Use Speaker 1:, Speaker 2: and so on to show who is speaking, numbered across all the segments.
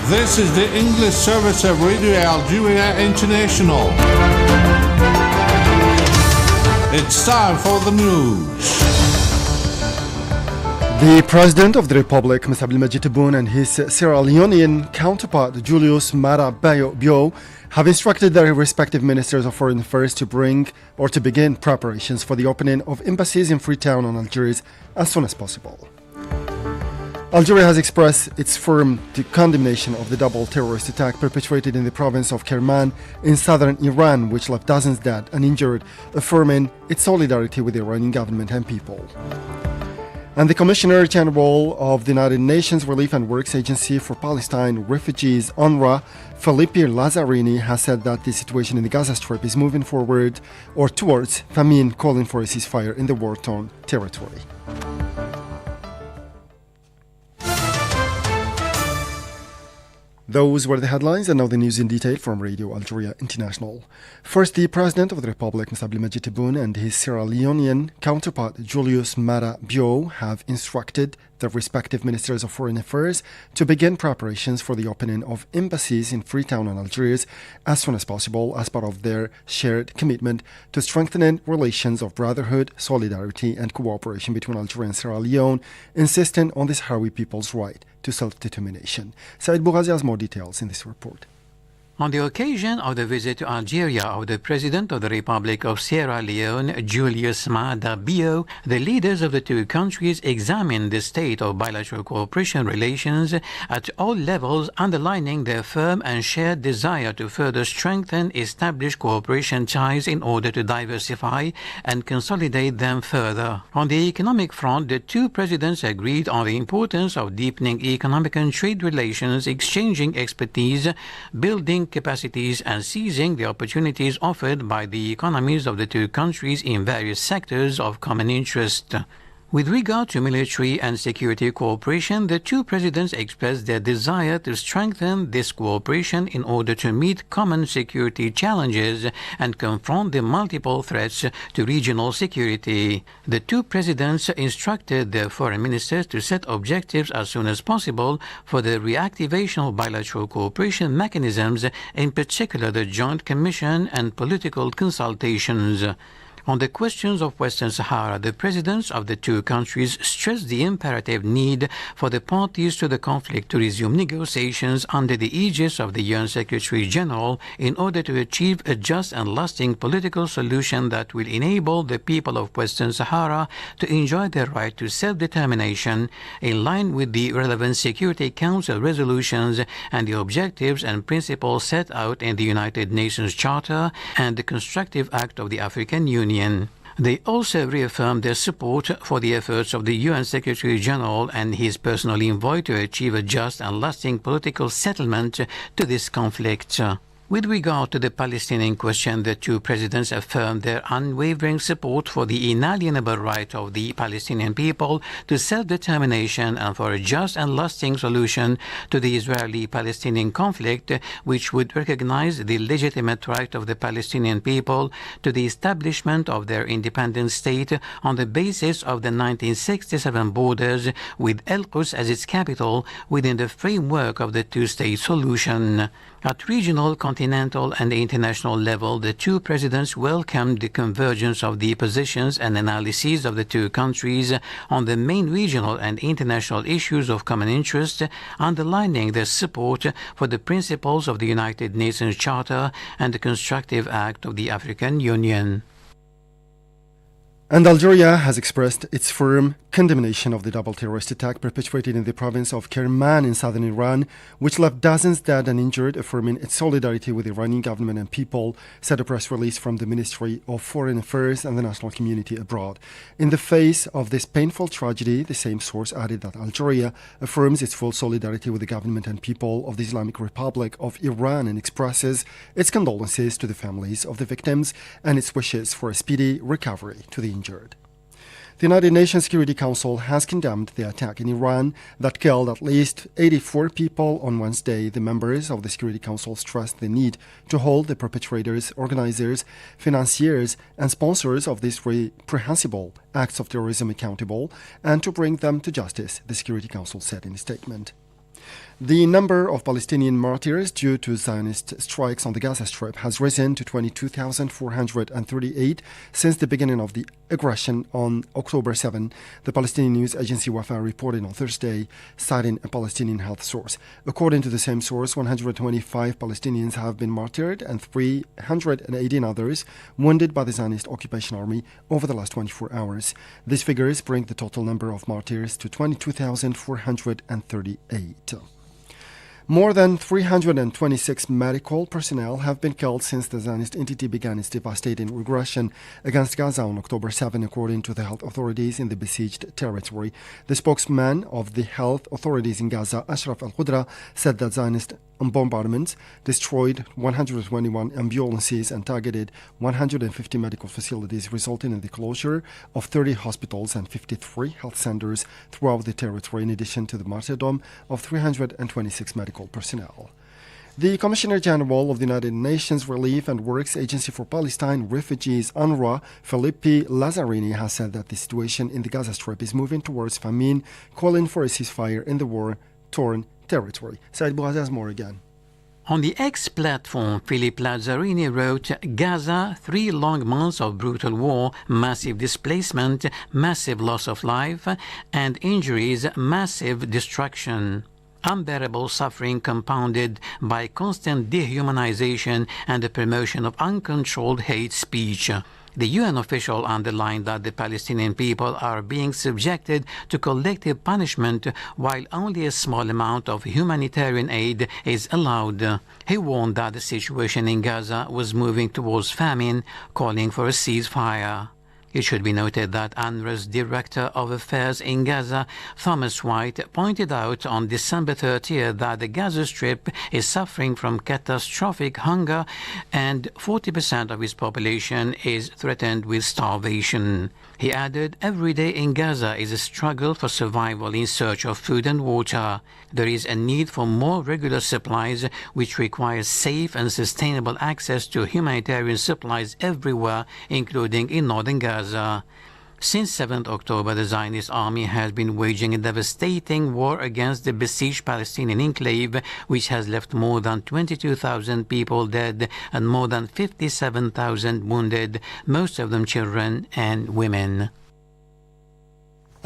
Speaker 1: This is the English service of Radio Algeria International. It's time for the news.
Speaker 2: The President of the Republic, Mr. Abdelmadjid Tebboune, and his Sierra Leonean counterpart, Julius Maada Bio, have instructed their respective ministers of foreign affairs to begin preparations for the opening of embassies in Freetown and Algiers as soon as possible. Algeria has expressed its firm condemnation of the double terrorist attack perpetrated in the province of Kerman in southern Iran, which left dozens dead and injured, affirming its solidarity with the Iranian government and people. And the Commissioner General of the United Nations Relief and Works Agency for Palestine Refugees, UNRWA, Felipe Lazzarini, has said that the situation in the Gaza Strip is moving forward or towards famine, calling for a ceasefire in the war-torn territory. Those were the headlines, and now the news in detail from Radio Algeria International. First, the President of the Republic, Mr. Abdelmadjid Tebboune, and his Sierra Leonean counterpart, Julius Maada Bio, have instructed their respective ministers of foreign affairs to begin preparations for the opening of embassies in Freetown and Algiers as soon as possible, as part of their shared commitment to strengthening relations of brotherhood, solidarity, and cooperation between Algeria and Sierra Leone, insisting on the Sahrawi people's right to self-determination. Said Boughazi has more details in this report.
Speaker 3: On the occasion of the visit to Algeria of the President of the Republic of Sierra Leone, Julius Maada Bio, the leaders of the two countries examined the state of bilateral cooperation relations at all levels, underlining their firm and shared desire to further strengthen established cooperation ties in order to diversify and consolidate them further. On the economic front, the two presidents agreed on the importance of deepening economic and trade relations, exchanging expertise, building capacities, and seizing the opportunities offered by the economies of the two countries in various sectors of common interest. With regard to military and security cooperation, the two presidents expressed their desire to strengthen this cooperation in order to meet common security challenges and confront the multiple threats to regional security. The two presidents instructed their foreign ministers to set objectives as soon as possible for the reactivation of bilateral cooperation mechanisms, in particular the Joint Commission and political consultations. On the questions of Western Sahara, the presidents of the two countries stressed the imperative need for the parties to the conflict to resume negotiations under the aegis of the UN Secretary General in order to achieve a just and lasting political solution that will enable the people of Western Sahara to enjoy their right to self-determination in line with the relevant Security Council resolutions and the objectives and principles set out in the United Nations Charter and the Constructive Act of the African Union. They also reaffirmed their support for the efforts of the UN Secretary General and his personal envoy to achieve a just and lasting political settlement to this conflict. With regard to the Palestinian question, the two presidents affirmed their unwavering support for the inalienable right of the Palestinian people to self-determination and for a just and lasting solution to the Israeli-Palestinian conflict, which would recognize the legitimate right of the Palestinian people to the establishment of their independent state on the basis of the 1967 borders, with El-Quds as its capital, within the framework of the two-state solution. At regional, continental, and international level, the two presidents welcomed the convergence of the positions and analyses of the two countries on the main regional and international issues of common interest, underlining their support for the principles of the United Nations Charter and the Constructive Act of the African Union.
Speaker 2: And Algeria has expressed its firm condemnation of the double terrorist attack perpetrated in the province of Kerman in southern Iran, which left dozens dead and injured, affirming its solidarity with the Iranian government and people, said a press release from the Ministry of Foreign Affairs and the national community abroad. In the face of this painful tragedy, the same source added that Algeria affirms its full solidarity with the government and people of the Islamic Republic of Iran and expresses its condolences to the families of the victims and its wishes for a speedy recovery to the injured. The United Nations Security Council has condemned the attack in Iran that killed at least 84 people on Wednesday. The members of the Security Council stressed the need to hold the perpetrators, organizers, financiers, and sponsors of these reprehensible acts of terrorism accountable and to bring them to justice, the Security Council said in a statement. The number of Palestinian martyrs due to Zionist strikes on the Gaza Strip has risen to 22,438 since the beginning of the aggression on October 7, the Palestinian news agency Wafa reported on Thursday, citing a Palestinian health source. According to the same source, 125 Palestinians have been martyred and 318 others wounded by the Zionist occupation army over the last 24 hours. These figures bring the total number of martyrs to 22,438. More than 326 medical personnel have been killed since the Zionist entity began its devastating aggression against Gaza on October 7, according to the health authorities in the besieged territory. The spokesman of the health authorities in Gaza, Ashraf Al-Qudra, said that Zionist bombardments destroyed 121 ambulances and targeted 150 medical facilities, resulting in the closure of 30 hospitals and 53 health centers throughout the territory, in addition to the martyrdom of 326 medical personnel. The Commissioner General of the United Nations Relief and Works Agency for Palestine Refugees, UNRWA, Filippi Lazzarini, has said that the situation in the Gaza Strip is moving towards famine, calling for a ceasefire in the war-torn territory. Said Bouazaz more again.
Speaker 3: On the X platform, Philippe Lazzarini wrote, Gaza, 3 long months of brutal war, massive displacement, massive loss of life, and injuries, massive destruction. Unbearable suffering compounded by constant dehumanization and the promotion of uncontrolled hate speech. The UN official underlined that the Palestinian people are being subjected to collective punishment while only a small amount of humanitarian aid is allowed. He warned that the situation in Gaza was moving towards famine, calling for a ceasefire. It should be noted that UNRWA's Director of Affairs in Gaza, Thomas White, pointed out on December 30th that the Gaza Strip is suffering from catastrophic hunger and 40% of its population is threatened with starvation. He added, every day in Gaza is a struggle for survival in search of food and water. There is a need for more regular supplies, which requires safe and sustainable access to humanitarian supplies everywhere, including in northern Gaza. Since 7 October, the Zionist army has been waging a devastating war against the besieged Palestinian enclave, which has left more than 22,000 people dead and more than 57,000 wounded, most of them children and women.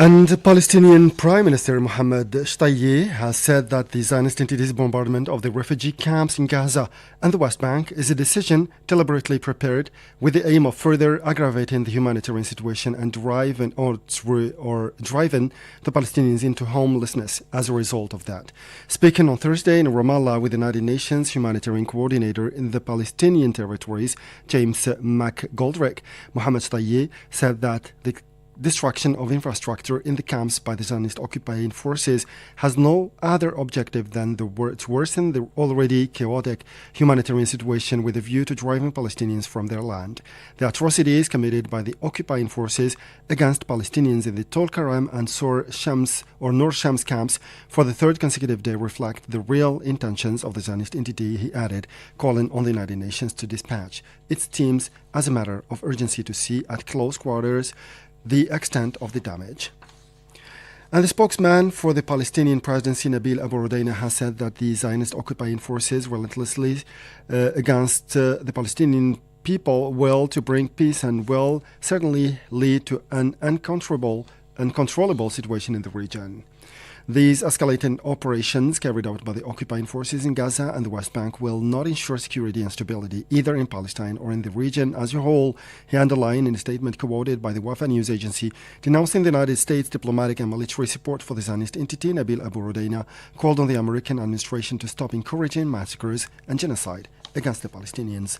Speaker 2: And Palestinian Prime Minister Mohammed Shtayyeh has said that the Zionist entity's bombardment of the refugee camps in Gaza and the West Bank is a decision deliberately prepared with the aim of further aggravating the humanitarian situation and driving the Palestinians into homelessness as a result of that. Speaking on Thursday in Ramallah with the United Nations humanitarian coordinator in the Palestinian territories, James McGoldrick, Mohammed Shtayyeh said that the destruction of infrastructure in the camps by the Zionist occupying forces has no other objective than to worsen the already chaotic humanitarian situation with a view to driving Palestinians from their land. The atrocities committed by the occupying forces against Palestinians in the Tol Karam and Nur Shams camps for the 3rd consecutive day reflect the real intentions of the Zionist entity, he added, calling on the United Nations to dispatch its teams as a matter of urgency to see at close quarters the extent of the damage. And the spokesman for the Palestinian presidency, Nabil Abu Rudaina, has said that the Zionist occupying forces relentlessly against the Palestinian people will to bring peace and will certainly lead to an uncontrollable situation in the region. These escalating operations carried out by the occupying forces in Gaza and the West Bank will not ensure security and stability either in Palestine or in the region as a whole, he underlined in a statement quoted by the Wafa news agency. Denouncing the United States diplomatic and military support for the Zionist entity, Nabil Abu Rudaina called on the American administration to stop encouraging massacres and genocide against the Palestinians.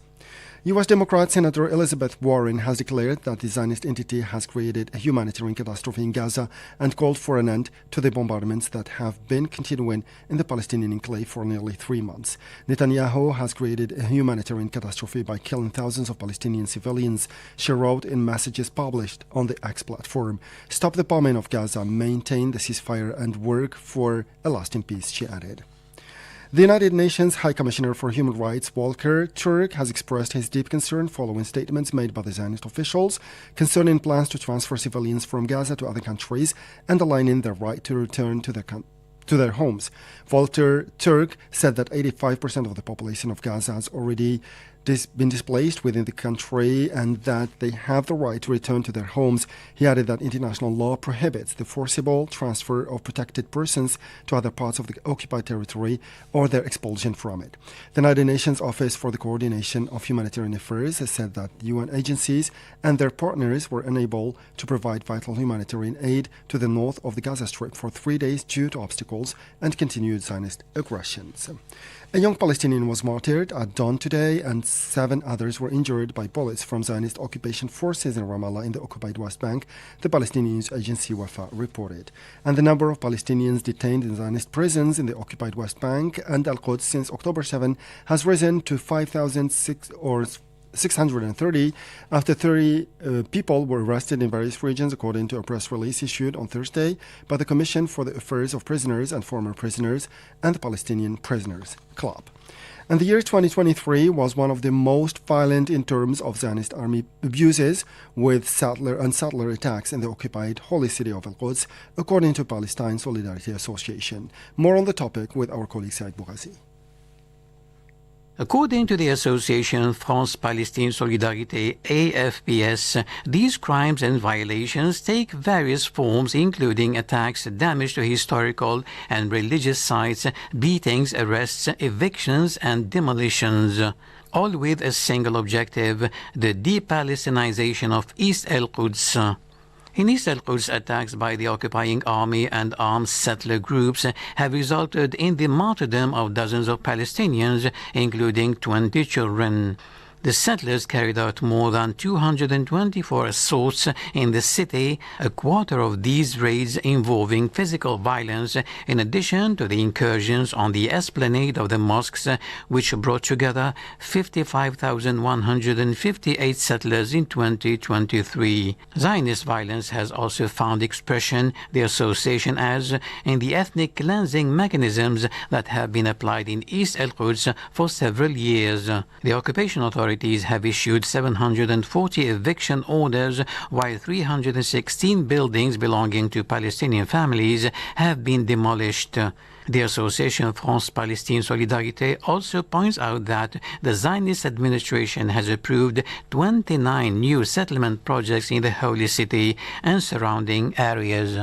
Speaker 2: U.S. Democrat Senator Elizabeth Warren has declared that the Zionist entity has created a humanitarian catastrophe in Gaza and called for an end to the bombardments that have been continuing in the Palestinian enclave for nearly 3 months. Netanyahu has created a humanitarian catastrophe by killing thousands of Palestinian civilians, she wrote in messages published on the X platform. Stop the bombing of Gaza, maintain the ceasefire, and work for a lasting peace, she added. The United Nations High Commissioner for Human Rights, Volker Turk, has expressed his deep concern following statements made by the Zionist officials concerning plans to transfer civilians from Gaza to other countries, underlining their right to return to their their homes. Volker Turk said that 85% of the population of Gaza has already been displaced within the country and that they have the right to return to their homes. He added that international law prohibits the forcible transfer of protected persons to other parts of the occupied territory or their expulsion from it. The United Nations Office for the Coordination of Humanitarian Affairs has said that UN agencies and their partners were unable to provide vital humanitarian aid to the north of the Gaza Strip for 3 days due to obstacles and continued Zionist aggressions. A young Palestinian was martyred at dawn today, and 7 others were injured by bullets from Zionist occupation forces in Ramallah in the occupied West Bank, the Palestinian news agency Wafa reported. And the number of Palestinians detained in Zionist prisons in the occupied West Bank and Al-Quds since October 7 has risen to 5,630 after 30 people were arrested in various regions, according to a press release issued on Thursday by the Commission for the Affairs of Prisoners and Former Prisoners and the Palestinian Prisoners Club. And the year 2023 was one of the most violent in terms of Zionist army abuses, with settler attacks in the occupied holy city of Al-Quds, according to Palestine Solidarity Association. More on the topic with our colleague Saïd Bougazi.
Speaker 3: According to the association France-Palestine Solidarité, AFPS, these crimes and violations take various forms, including attacks, damage to historical and religious sites, beatings, arrests, evictions, and demolitions, all with a single objective: the de-Palestinization of East Al-Quds. In East Al-Quds, attacks by the occupying army and armed settler groups have resulted in the martyrdom of dozens of Palestinians, including 20 children. The settlers carried out more than 224 assaults in the city, a quarter of these raids involving physical violence, in addition to the incursions on the esplanade of the mosques, which brought together 55,158 settlers in 2023. Zionist violence has also found expression, the association adds, in the ethnic cleansing mechanisms that have been applied in East Al-Quds for several years. The occupation authorities have issued 740 eviction orders, while 316 buildings belonging to Palestinian families have been demolished. The association France-Palestine Solidarité also points out that the Zionist administration has approved 29 new settlement projects in the Holy City and surrounding areas.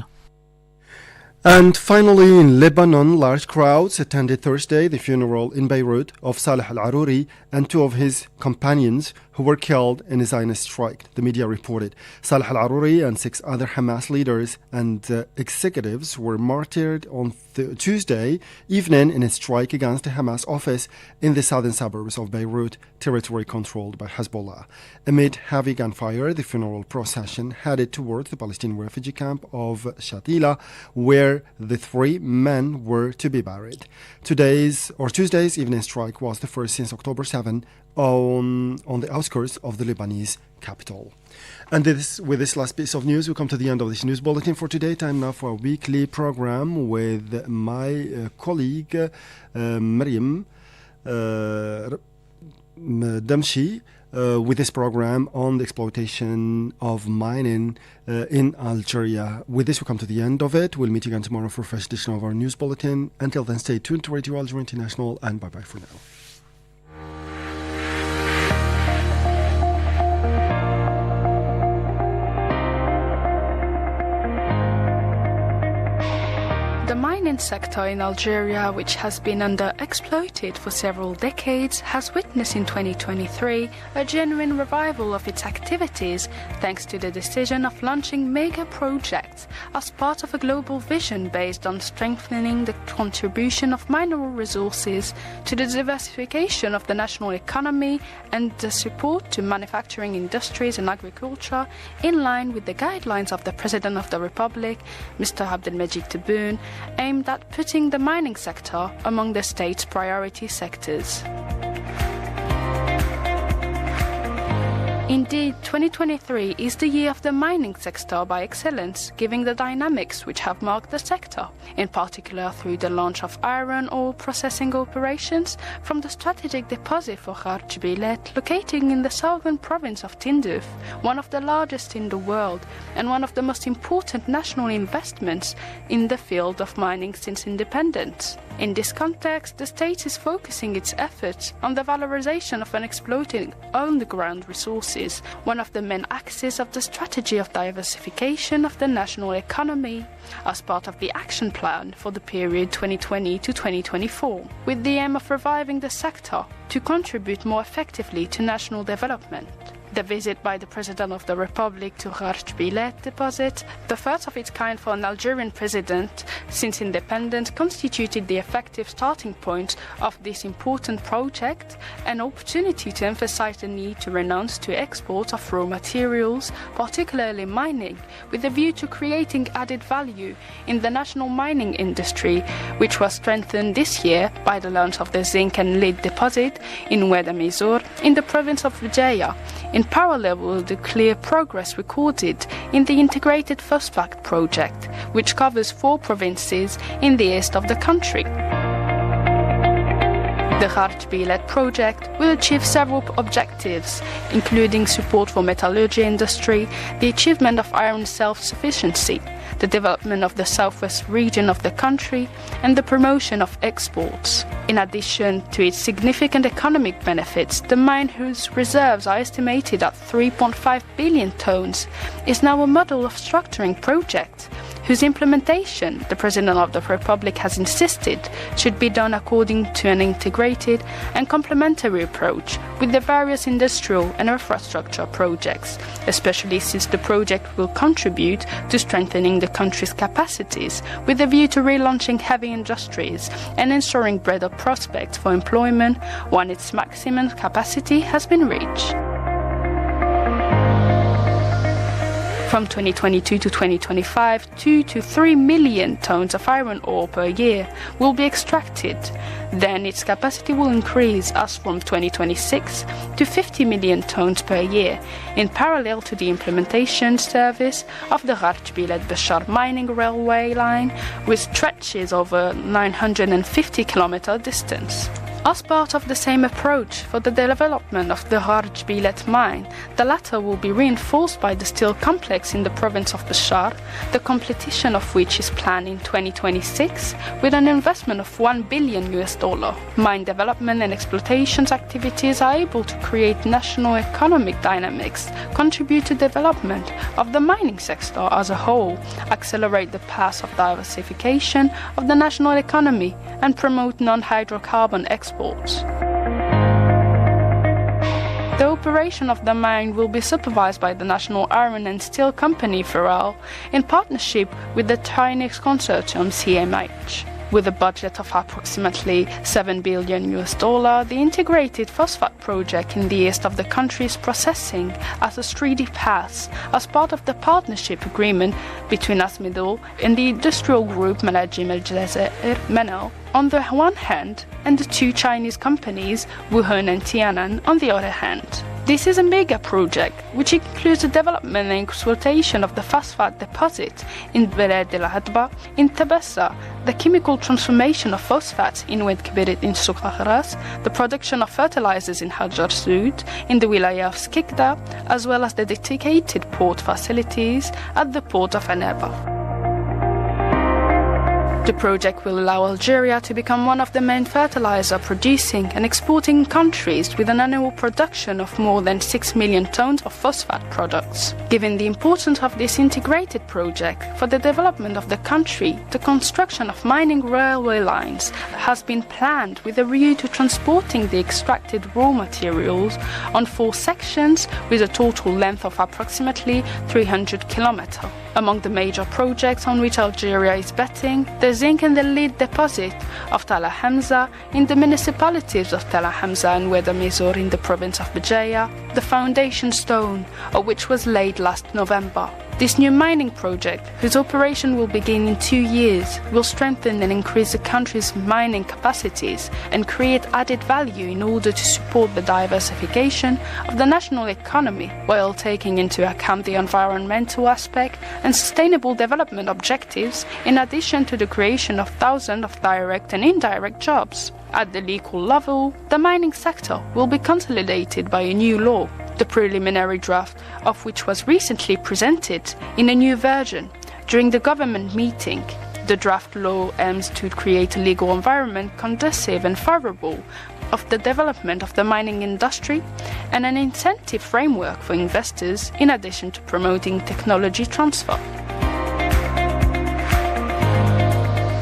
Speaker 2: And finally, in Lebanon, large crowds attended Thursday the funeral in Beirut of Saleh al-Aruri and 2 of his companions who were killed in a Zionist strike, the media reported. Saleh al-Aruri and 6 other Hamas leaders and executives were martyred on Tuesday evening in a strike against a Hamas office in the southern suburbs of Beirut, territory controlled by Hezbollah. Amid heavy gunfire, the funeral procession headed towards the Palestinian refugee camp of Shatila, where the 3 men were to be buried. Tuesday's evening strike was the first since October 7 on the outskirts of the Lebanese capital. And with this last piece of news, we come to the end of this news bulletin for today. Time now for a weekly program with my colleague Mariam Damshi, with this program on the exploitation of mining in Algeria. With this, we come to the end of it. We'll meet again tomorrow for a fresh edition of our news bulletin. Until then, stay tuned to Radio Algeria International, and bye-bye for now.
Speaker 4: The mining sector in Algeria, which has been underexploited for several decades, has witnessed in 2023 a genuine revival of its activities thanks to the decision of launching mega projects as part of a global vision based on strengthening the contribution of mineral resources to the diversification of the national economy and the support to manufacturing industries and agriculture, in line with the guidelines of the President of the Republic, Mr. Abdelmajid Tebboune, aimed at putting the mining sector among the state's priority sectors. Indeed, 2023 is the year of the mining sector by excellence, given the dynamics which have marked the sector, in particular through the launch of iron ore processing operations from the strategic deposit for Gharj Bilet, located in the southern province of Tindouf, one of the largest in the world and one of the most important national investments in the field of mining since independence. In this context, the state is focusing its efforts on the valorization of unexploited underground resources, one of the main axes of the strategy of diversification of the national economy, as part of the action plan for the period 2020 to 2024, with the aim of reviving the sector to contribute more effectively to national development. The visit by the President of the Republic to Gharj Bilet deposit, the first of its kind for an Algerian president since independence, constituted the effective starting point of this important project, an opportunity to emphasize the need to renounce to export of raw materials, particularly mining, with a view to creating added value in the national mining industry, which was strengthened this year by the launch of the zinc and lead deposit in Oued Amizour in the province of Béjaïa, in parallel with the clear progress recorded in the integrated phosphate project, which covers 4 provinces in the east of the country. The Gharj Bilet project will achieve several objectives, including support for metallurgy industry, the achievement of iron self-sufficiency, the development of the southwest region of the country, and the promotion of exports. In addition to its significant economic benefits, the mine, whose reserves are estimated at 3.5 billion tons, is now a model of structuring project, whose implementation, the President of the Republic has insisted, should be done according to an integrated and complementary approach with the various industrial and infrastructure projects, especially since the project will contribute to strengthening the country's capacities with a view to relaunching heavy industries and ensuring better prospects for employment when its maximum capacity has been reached. From 2022 to 2025, 2 to 3 million tons of iron ore per year will be extracted. Then its capacity will increase as from 2026 to 50 million tons per year, in parallel to the implementation service of the Gharj Bilet Béchar mining railway line, which stretches over 950 km distance. As part of the same approach for the development of the Gharj Bilet mine, the latter will be reinforced by the steel complex in the province of Béchar, the completion of which is planned in 2026 with an investment of $1 billion. Mine development and exploitation activities are able to create national economic dynamics, contribute to development of the mining sector as a whole, accelerate the path of diversification of the national economy, and promote non-hydrocarbon exports. The operation of the mine will be supervised by the National Iron and Steel Company Ferral in partnership with the Chinese consortium CMH. With a budget of approximately $7 billion, the integrated phosphate project in the east of the country is processing as a 3D pass as part of the partnership agreement between ASMIDO and the industrial group Managem El Jazair Menel on the one hand, and the 2 Chinese companies, Wuhan and Tianan, on the other hand. This is a mega project, which includes the development and exploitation of the phosphate deposit in Beled El Hadba, in Tabessa, the chemical transformation of phosphates in Oued Kibirit in Souk Ahras, the production of fertilizers in Hajar Sud, in the Wilaya of Skikda, as well as the dedicated port facilities at the port of Annaba. The project will allow Algeria to become one of the main fertilizer producing and exporting countries with an annual production of more than 6 million tons of phosphate products. Given the importance of this integrated project for the development of the country, the construction of mining railway lines has been planned with a view to transporting the extracted raw materials on 4 sections with a total length of approximately 300 kilometers. Among the major projects on which Algeria is betting, the zinc and the lead deposit of Tala Hamza in the municipalities of Tala Hamza and Oued Amizour in the province of Béjaïa, the foundation stone of which was laid last November. This new mining project, whose operation will begin in 2 years, will strengthen and increase the country's mining capacities and create added value in order to support the diversification of the national economy while taking into account the environmental aspect and sustainable development objectives, in addition to the creation of thousands of direct and indirect jobs. At the legal level, the mining sector will be consolidated by a new law, the preliminary draft of which was recently presented in a new version during the government meeting. The draft law aims to create a legal environment conducive and favorable of the development of the mining industry and an incentive framework for investors, in addition to promoting technology transfer.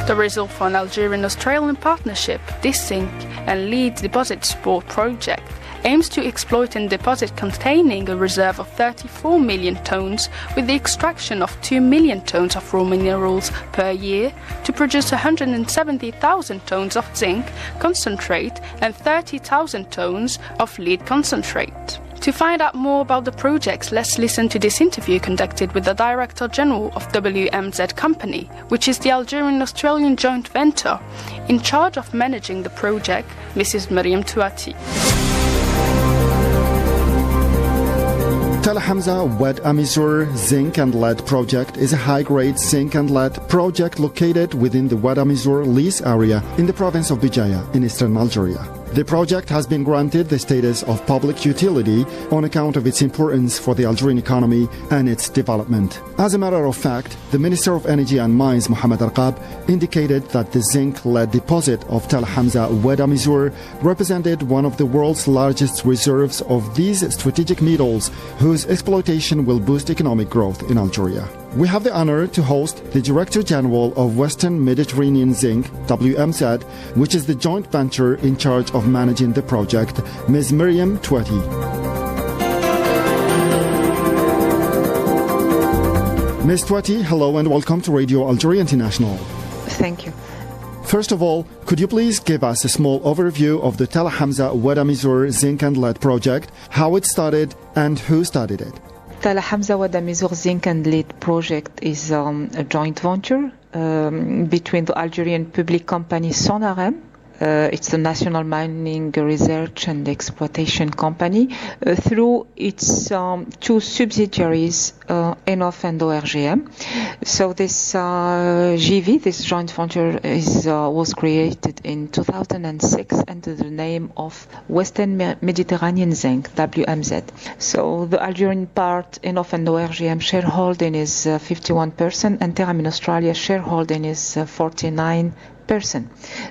Speaker 4: The result for an Algerian-Australian partnership, this zinc and lead deposit support project, aims to exploit and deposit containing a reserve of 34 million tonnes with the extraction of 2 million tonnes of raw minerals per year to produce 170,000 tonnes of zinc concentrate and 30,000 tonnes of lead concentrate. To find out more about the projects, let's listen to this interview conducted with the Director General of WMZ Company, which is the Algerian-Australian joint venture, in charge of managing the project, Mrs. Mariam Touati.
Speaker 2: Tel Hamza Wad Amizur Zinc and Lead Project is a high-grade zinc and lead project located within the Wad Amizur lease area in the province of Bijaya in eastern Algeria. The project has been granted the status of public utility on account of its importance for the Algerian economy and its development. As a matter of fact, the Minister of Energy and Mines, Mohamed Arqab, indicated that the zinc-lead deposit of Tel Hamza Wad Amizur represented one of the world's largest reserves of these strategic metals, whose exploitation will boost economic growth in Algeria. We have the honor to host the Director General of Western Mediterranean Zinc, WMZ, which is the joint venture in charge of managing the project, Ms. Mariam Touati. Ms. Touati, hello and welcome to Radio Algeria International.
Speaker 5: Thank you.
Speaker 2: First of all, could you please give us a small overview of the Tel Hamza Wad Amizur Zinc and Lead project, how it started and who started it?
Speaker 5: Tel Hamza Wad Amizur Zinc and Lead project is a joint venture between the Algerian public company Sonarem. It's the National Mining Research and Exploitation Company through its two subsidiaries, ENOF and ORGM. So this JV, this joint venture, was created in 2006 under the name of Western Mediterranean Zinc, WMZ. So the Algerian part, ENOF and ORGM shareholding is 51% and Teramin Australia shareholding is 49%.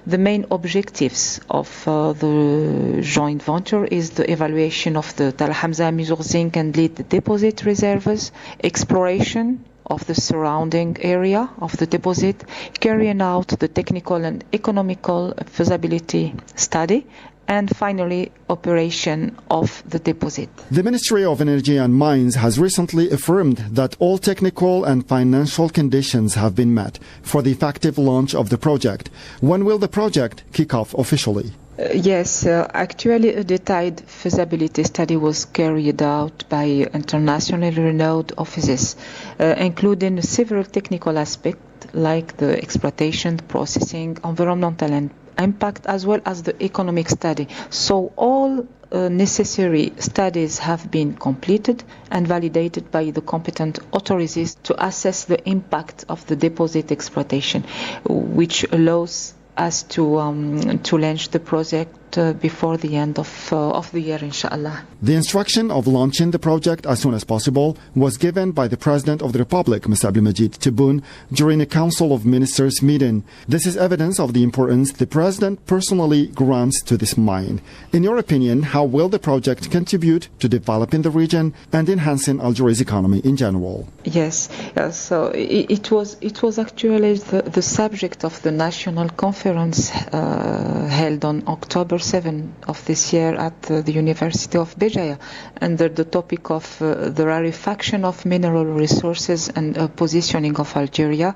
Speaker 5: The main objectives of the joint venture is the evaluation of the Tel Hamza Amizur zinc and lead deposit reserves, exploration of the surrounding area of the deposit, carrying out the technical and economical feasibility study, and finally, operation of the deposit.
Speaker 2: The Ministry of Energy and Mines has recently affirmed that all technical and financial conditions have been met for the effective launch of the project. When will the project kick off officially?
Speaker 5: Yes, actually a detailed feasibility study was carried out by internationally renowned offices, including several technical aspects like the exploitation, processing, environmental and impact, as well as the economic study. So all necessary studies have been completed and validated by the competent authorities to assess the impact of the deposit exploitation, which allows us to launch the project before the end of the year, inshallah.
Speaker 2: The instruction of launching the project as soon as possible was given by the President of the Republic, Mr. Abdelmajid Tebboune, during a Council of Ministers meeting. This is evidence of the importance the President personally grants to this mine. In your opinion, how will the project contribute to developing the region and enhancing Algeria's economy in general?
Speaker 5: Yes, so it was actually the subject of the national conference held on October 7 of this year at the University of Béjaïa under the topic of the rarefaction of mineral resources and positioning of Algeria,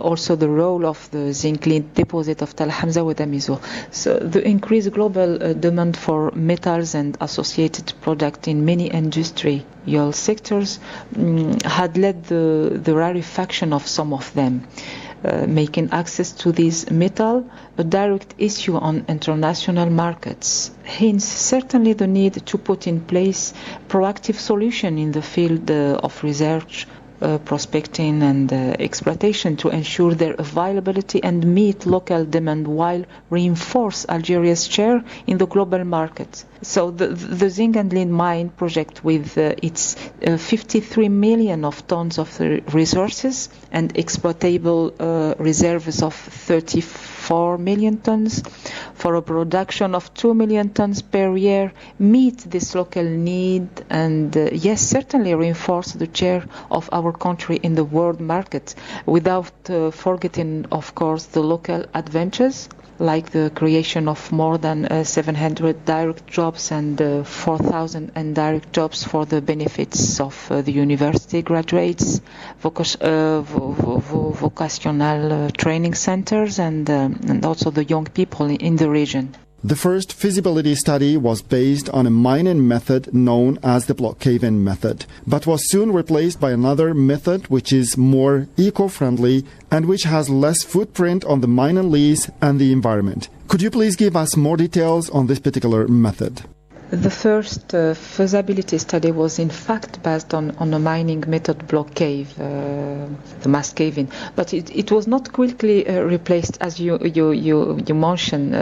Speaker 5: also the role of the zinc lead deposit of Tall Hamza with Amizur. So the increased global demand for metals and associated products in many industrial sectors had led the rarefaction of some of them, making access to these metal a direct issue on international markets. Hence, certainly the need to put in place proactive solution in the field of research, prospecting and exploitation to ensure their availability and meet local demand while reinforce Algeria's share in the global market. So the zinc and lead mine project with its 53 million of tons of resources and exploitable reserves of 34 million tons for a production of 2 million tons per year meet this local need and yes, certainly reinforce the share of our country in the world market without forgetting, of course, the local advantages like the creation of more than 700 direct jobs and 4,000 indirect jobs for the benefits of the university graduates, vocational training centers, and also the young people in the region.
Speaker 2: The first feasibility study was based on a mining method known as the block caving method, but was soon replaced by another method which is more eco-friendly and which has less footprint on the mining lease and the environment. Could you please give us more details on this particular method?
Speaker 5: The first feasibility study was in fact based on a mining method block cave, the mass caving, but it was not quickly replaced as you mentioned,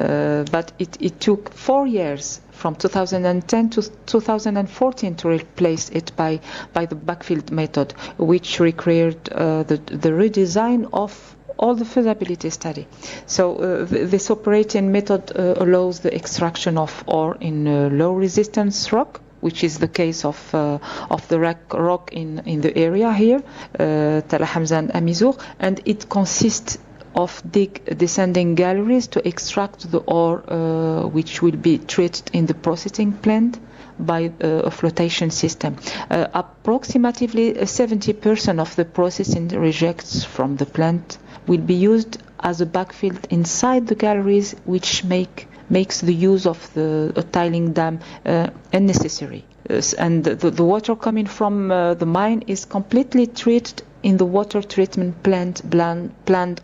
Speaker 5: but it took 4 years from 2010 to 2014 to replace it by the backfill method, which required the redesign of all the feasibility study. So this operating method allows the extraction of ore in low resistance rock, which is the case of the rock in the area here, Tall Hamza and Amizur, and it consists of descending galleries to extract the ore which will be treated in the processing plant by a flotation system. Approximately 70% of the processing rejects from the plant will be used as a backfill inside the galleries, which makes the use of the tiling dam unnecessary. And the water coming from the mine is completely treated in the water treatment plant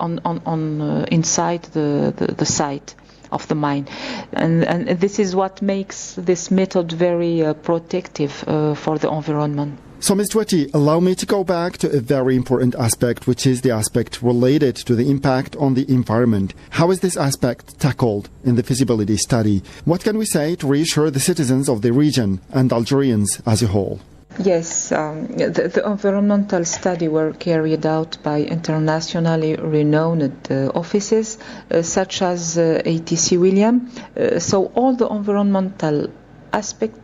Speaker 5: on inside the site of the mine, and this is what makes this method very protective for the environment.
Speaker 2: So, Ms. Touati, allow me to go back to a very important aspect, which is the aspect related to the impact on the environment. How is this aspect tackled in the feasibility study? What can we say to reassure the citizens of the region and Algerians as a whole?
Speaker 5: Yes, the environmental study were carried out by internationally renowned offices such as ATC William. So all the environmental aspects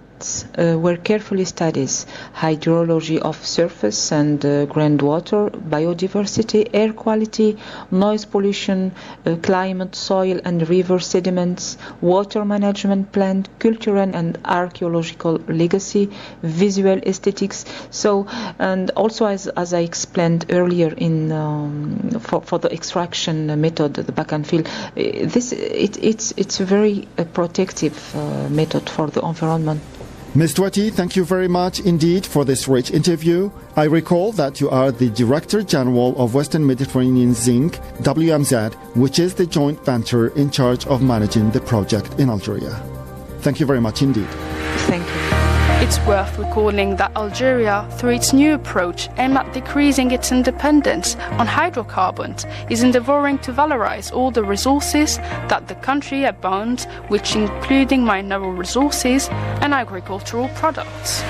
Speaker 5: were carefully studied: hydrology of surface and groundwater, biodiversity, air quality, noise pollution, climate, soil and river sediments, water management plan, cultural and archaeological legacy, visual aesthetics. So, and also as I explained earlier for the extraction method, the back and fill, it's a very protective method for the environment.
Speaker 2: Ms. Touati, thank you very much indeed for this rich interview. I recall that you are the Director General of Western Mediterranean Zinc, WMZ, which is the joint venture in charge of managing the project in Algeria. Thank you very much indeed.
Speaker 5: Thank you.
Speaker 4: It's worth recalling that Algeria, through its new approach aimed at decreasing its dependence on hydrocarbons, is endeavoring to valorize all the resources that the country abounds, which including mineral resources and agricultural products.